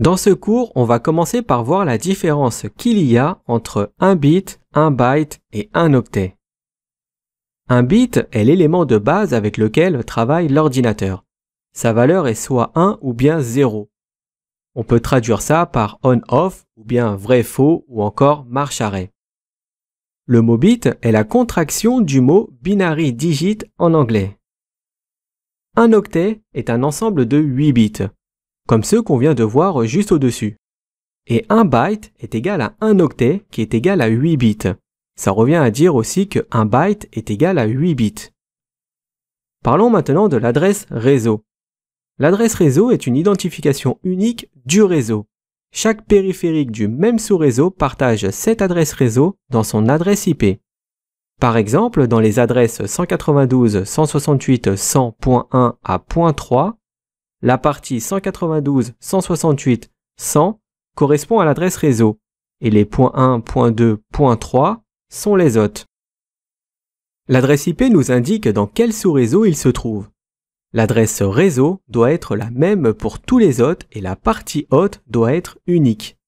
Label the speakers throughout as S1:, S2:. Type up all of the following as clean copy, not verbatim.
S1: Dans ce cours, on va commencer par voir la différence qu'il y a entre un bit, un byte et un octet. Un bit est l'élément de base avec lequel travaille l'ordinateur. Sa valeur est soit 1 ou bien 0. On peut traduire ça par on-off ou bien vrai-faux ou encore marche-arrêt. Le mot bit est la contraction du mot binary digit en anglais. Un octet est un ensemble de 8 bits, comme ceux qu'on vient de voir juste au-dessus. Et un byte est égal à un octet qui est égal à 8 bits. Ça revient à dire aussi qu'un byte est égal à 8 bits. Parlons maintenant de l'adresse réseau. L'adresse réseau est une identification unique du réseau. Chaque périphérique du même sous-réseau partage cette adresse réseau dans son adresse IP. Par exemple, dans les adresses 192.168.100.1 à .3, la partie 192.168.100 correspond à l'adresse réseau et les .1, .2, .3 sont les hôtes. L'adresse IP nous indique dans quel sous-réseau il se trouve. L'adresse réseau doit être la même pour tous les hôtes et la partie hôte doit être unique.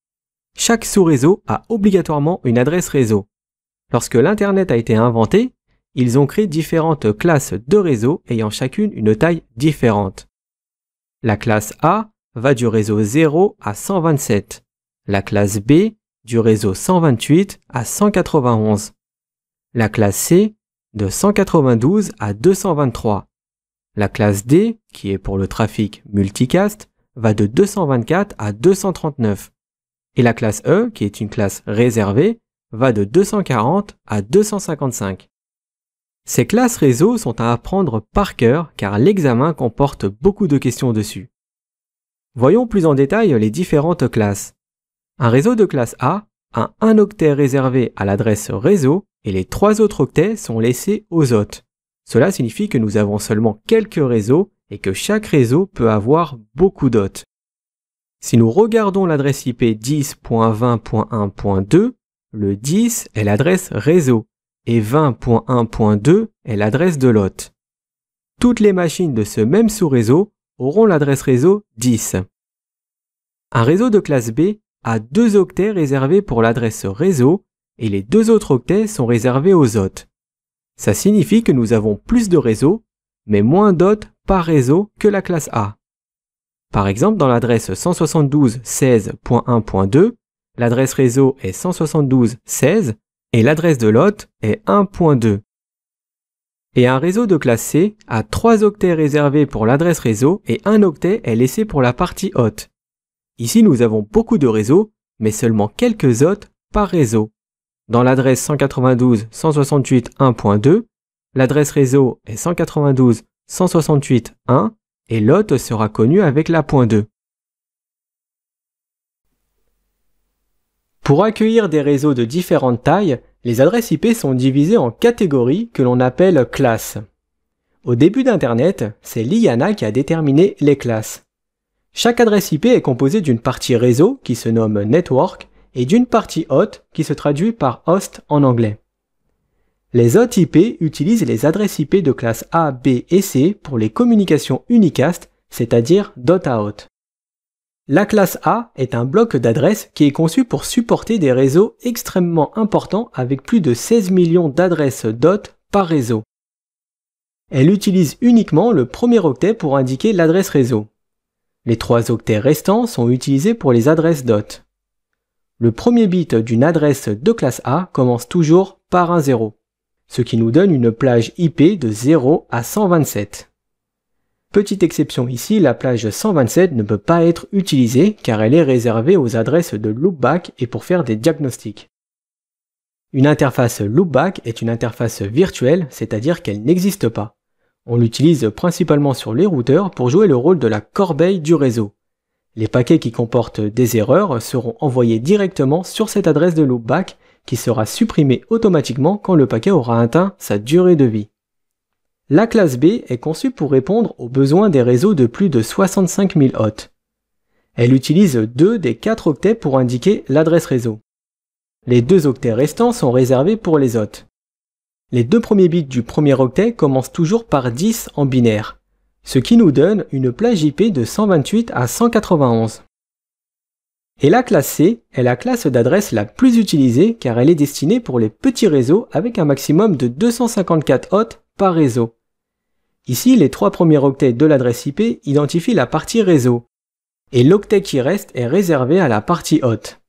S1: Chaque sous-réseau a obligatoirement une adresse réseau. Lorsque l'Internet a été inventé, ils ont créé différentes classes de réseaux ayant chacune une taille différente. La classe A va du réseau 0 à 127, la classe B du réseau 128 à 191, la classe C de 192 à 223, la classe D, qui est pour le trafic multicast, va de 224 à 239, et la classe E, qui est une classe réservée, va de 240 à 255. Ces classes réseau sont à apprendre par cœur car l'examen comporte beaucoup de questions dessus. Voyons plus en détail les différentes classes. Un réseau de classe A a un octet réservé à l'adresse réseau et les 3 autres octets sont laissés aux hôtes. Cela signifie que nous avons seulement quelques réseaux et que chaque réseau peut avoir beaucoup d'hôtes. Si nous regardons l'adresse IP 10.20.1.2, le 10 est l'adresse réseau et 20.1.2 est l'adresse de l'hôte. Toutes les machines de ce même sous-réseau auront l'adresse réseau 10. Un réseau de classe B a 2 octets réservés pour l'adresse réseau et les 2 autres octets sont réservés aux hôtes. Ça signifie que nous avons plus de réseaux, mais moins d'hôtes par réseau que la classe A. Par exemple, dans l'adresse 172.16.1.2, l'adresse réseau est 172.16 et l'adresse de l'hôte est 1.2. Et un réseau de classe C a 3 octets réservés pour l'adresse réseau et un octet est laissé pour la partie hôte. Ici, nous avons beaucoup de réseaux, mais seulement quelques hôtes par réseau. Dans l'adresse 192.168.1.2, l'adresse réseau est 192.168.1 et l'hôte sera connu avec la .2. Pour accueillir des réseaux de différentes tailles, les adresses IP sont divisées en catégories que l'on appelle classes. Au début d'Internet, c'est l'IANA qui a déterminé les classes. Chaque adresse IP est composée d'une partie réseau qui se nomme network et d'une partie hôte qui se traduit par host en anglais. Les hôtes IP utilisent les adresses IP de classe A, B et C pour les communications unicast, c'est-à-dire dot-out. La classe A est un bloc d'adresses qui est conçu pour supporter des réseaux extrêmement importants avec plus de 16 millions d'adresses dot par réseau. Elle utilise uniquement le premier octet pour indiquer l'adresse réseau. Les 3 octets restants sont utilisés pour les adresses dot. Le premier bit d'une adresse de classe A commence toujours par un 0, ce qui nous donne une plage IP de 0 à 127. Petite exception ici, la plage 127 ne peut pas être utilisée car elle est réservée aux adresses de loopback et pour faire des diagnostics. Une interface loopback est une interface virtuelle, c'est-à-dire qu'elle n'existe pas. On l'utilise principalement sur les routeurs pour jouer le rôle de la corbeille du réseau. Les paquets qui comportent des erreurs seront envoyés directement sur cette adresse de loopback qui sera supprimée automatiquement quand le paquet aura atteint sa durée de vie. La classe B est conçue pour répondre aux besoins des réseaux de plus de 65 000 hôtes. Elle utilise 2 des 4 octets pour indiquer l'adresse réseau. Les 2 octets restants sont réservés pour les hôtes. Les 2 premiers bits du premier octet commencent toujours par 10 en binaire, ce qui nous donne une plage IP de 128 à 191. Et la classe C est la classe d'adresse la plus utilisée car elle est destinée pour les petits réseaux avec un maximum de 254 hôtes par réseau. Ici, les 3 premiers octets de l'adresse IP identifient la partie réseau, et l'octet qui reste est réservé à la partie hôte.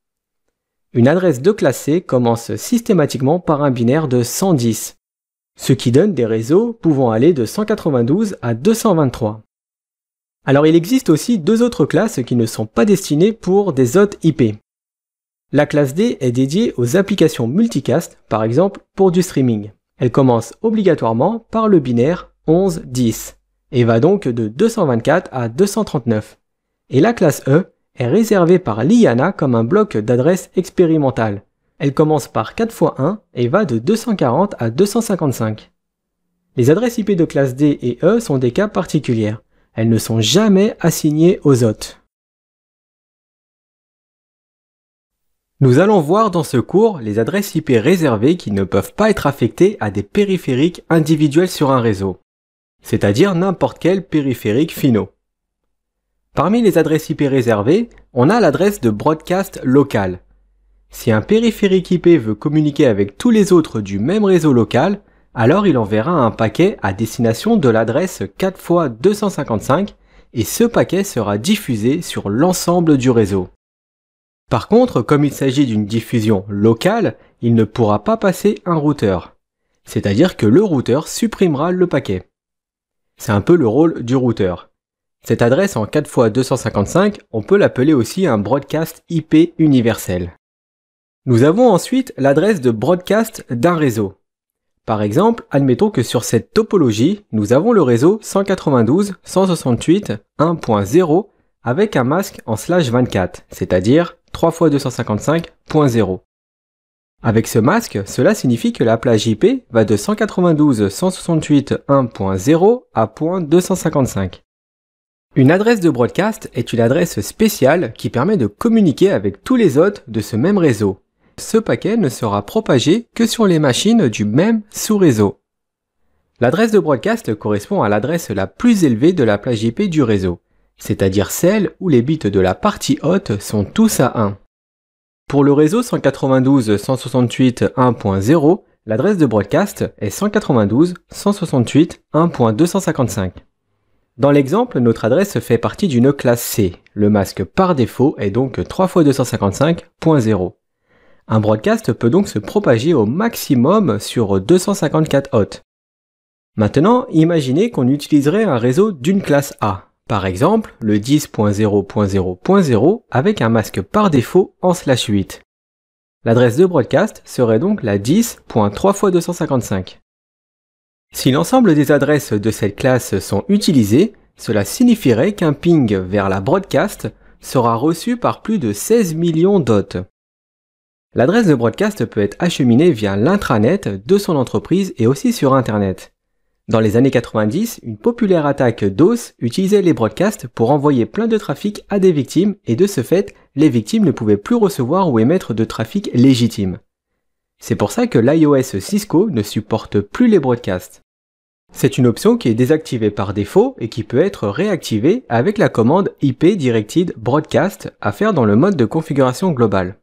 S1: Une adresse de classe C commence systématiquement par un binaire de 110, ce qui donne des réseaux pouvant aller de 192 à 223. Alors il existe aussi 2 autres classes qui ne sont pas destinées pour des hôtes IP. La classe D est dédiée aux applications multicast, par exemple pour du streaming. Elle commence obligatoirement par le binaire 11-10 et va donc de 224 à 239. Et la classe E est réservée par l'IANA comme un bloc d'adresse expérimental. Elle commence par 4 x 1 et va de 240 à 255. Les adresses IP de classe D et E sont des cas particuliers. Elles ne sont jamais assignées aux hôtes. Nous allons voir dans ce cours les adresses IP réservées qui ne peuvent pas être affectées à des périphériques individuels sur un réseau, c'est-à-dire n'importe quel périphérique finaux. Parmi les adresses IP réservées, on a l'adresse de broadcast local. Si un périphérique IP veut communiquer avec tous les autres du même réseau local, alors il enverra un paquet à destination de l'adresse 4 x 255 et ce paquet sera diffusé sur l'ensemble du réseau. Par contre, comme il s'agit d'une diffusion locale, il ne pourra pas passer un routeur. C'est-à-dire que le routeur supprimera le paquet. C'est un peu le rôle du routeur. Cette adresse en 4 x 255, on peut l'appeler aussi un broadcast IP universel. Nous avons ensuite l'adresse de broadcast d'un réseau. Par exemple, admettons que sur cette topologie, nous avons le réseau 192.168.1.0 avec un masque en /24, c'est-à-dire 3 x 255.0. Avec ce masque, cela signifie que la plage IP va de 192.168.1.0 à .255. Une adresse de broadcast est une adresse spéciale qui permet de communiquer avec tous les hôtes de ce même réseau. Ce paquet ne sera propagé que sur les machines du même sous-réseau. L'adresse de broadcast correspond à l'adresse la plus élevée de la plage IP du réseau, c'est-à-dire celle où les bits de la partie hôte sont tous à 1. Pour le réseau 192.168.1.0, l'adresse de broadcast est 192.168.1.255. Dans l'exemple, notre adresse fait partie d'une classe C. Le masque par défaut est donc 3 x 255.0. Un broadcast peut donc se propager au maximum sur 254 hôtes. Maintenant, imaginez qu'on utiliserait un réseau d'une classe A, par exemple le 10.0.0.0 avec un masque par défaut en /8. L'adresse de broadcast serait donc la 10.3 x 255. Si l'ensemble des adresses de cette classe sont utilisées, cela signifierait qu'un ping vers la broadcast sera reçu par plus de 16 millions d'hôtes. L'adresse de broadcast peut être acheminée via l'intranet de son entreprise et aussi sur Internet. Dans les années 90, une populaire attaque DOS utilisait les broadcasts pour envoyer plein de trafic à des victimes et de ce fait, les victimes ne pouvaient plus recevoir ou émettre de trafic légitime. C'est pour ça que l'iOS Cisco ne supporte plus les broadcasts. C'est une option qui est désactivée par défaut et qui peut être réactivée avec la commande IP Directed Broadcast à faire dans le mode de configuration globale.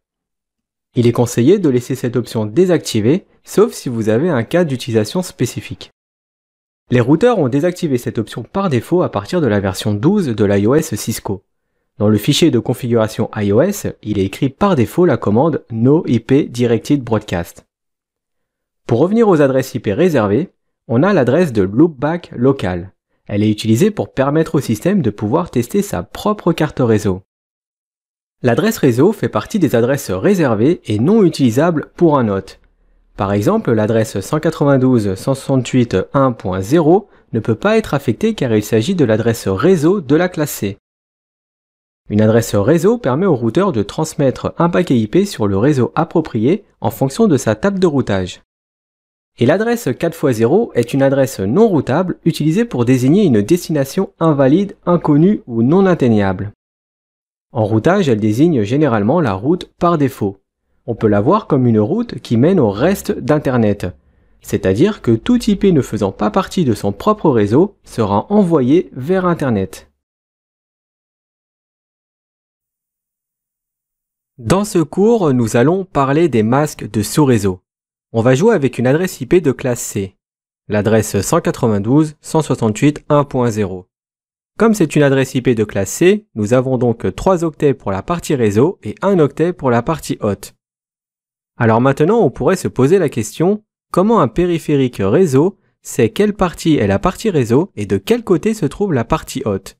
S1: Il est conseillé de laisser cette option désactivée, sauf si vous avez un cas d'utilisation spécifique. Les routeurs ont désactivé cette option par défaut à partir de la version 12 de l'iOS Cisco. Dans le fichier de configuration iOS, il est écrit par défaut la commande No IP Directed Broadcast. Pour revenir aux adresses IP réservées, on a l'adresse de Loopback Local. Elle est utilisée pour permettre au système de pouvoir tester sa propre carte réseau. L'adresse réseau fait partie des adresses réservées et non utilisables pour un hôte. Par exemple, l'adresse 192.168.1.0 ne peut pas être affectée car il s'agit de l'adresse réseau de la classe C. Une adresse réseau permet au routeur de transmettre un paquet IP sur le réseau approprié en fonction de sa table de routage. Et l'adresse 4x0 est une adresse non routable utilisée pour désigner une destination invalide, inconnue ou non atteignable. En routage, elle désigne généralement la route par défaut. On peut la voir comme une route qui mène au reste d'Internet. C'est-à-dire que tout IP ne faisant pas partie de son propre réseau sera envoyé vers Internet. Dans ce cours, nous allons parler des masques de sous-réseau. On va jouer avec une adresse IP de classe C, l'adresse 192.168.1.0. Comme c'est une adresse IP de classe C, nous avons donc 3 octets pour la partie réseau et 1 octet pour la partie hôte. Alors maintenant, on pourrait se poser la question, comment un périphérique réseau sait quelle partie est la partie réseau et de quel côté se trouve la partie hôte?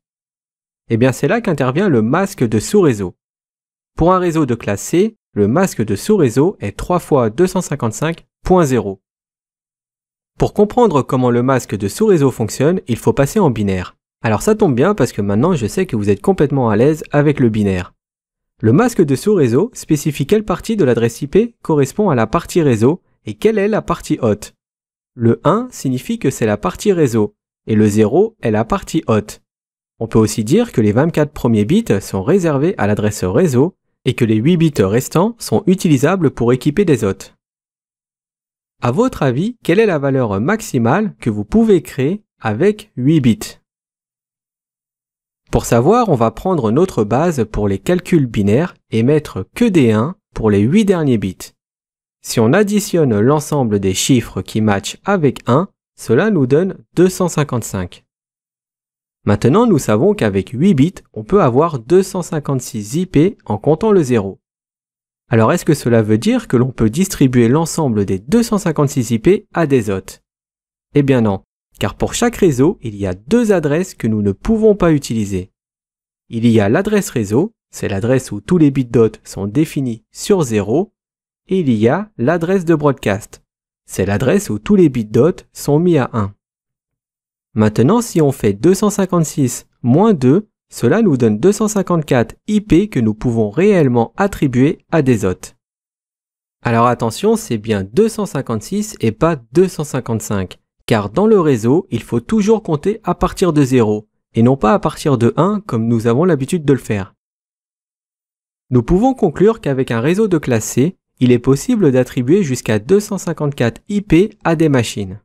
S1: Eh bien, c'est là qu'intervient le masque de sous-réseau. Pour un réseau de classe C, le masque de sous-réseau est 3 fois 255.0. Pour comprendre comment le masque de sous-réseau fonctionne, il faut passer en binaire. Alors ça tombe bien parce que maintenant je sais que vous êtes complètement à l'aise avec le binaire. Le masque de sous-réseau spécifie quelle partie de l'adresse IP correspond à la partie réseau et quelle est la partie hôte. Le 1 signifie que c'est la partie réseau et le 0 est la partie hôte. On peut aussi dire que les 24 premiers bits sont réservés à l'adresse réseau et que les 8 bits restants sont utilisables pour équiper des hôtes. À votre avis, quelle est la valeur maximale que vous pouvez créer avec 8 bits? Pour savoir, on va prendre notre base pour les calculs binaires et mettre que des 1 pour les 8 derniers bits. Si on additionne l'ensemble des chiffres qui matchent avec 1, cela nous donne 255. Maintenant, nous savons qu'avec 8 bits, on peut avoir 256 IP en comptant le 0. Alors, est-ce que cela veut dire que l'on peut distribuer l'ensemble des 256 IP à des hôtes? Eh bien non, car pour chaque réseau, il y a 2 adresses que nous ne pouvons pas utiliser. Il y a l'adresse réseau, c'est l'adresse où tous les bits d'hôte sont définis sur 0, et il y a l'adresse de broadcast, c'est l'adresse où tous les bits d'hôte sont mis à 1. Maintenant, si on fait 256 moins 2, cela nous donne 254 IP que nous pouvons réellement attribuer à des hôtes. Alors attention, c'est bien 256 et pas 255, car dans le réseau, il faut toujours compter à partir de 0, et non pas à partir de 1 comme nous avons l'habitude de le faire. Nous pouvons conclure qu'avec un réseau de classe C, il est possible d'attribuer jusqu'à 254 IP à des machines.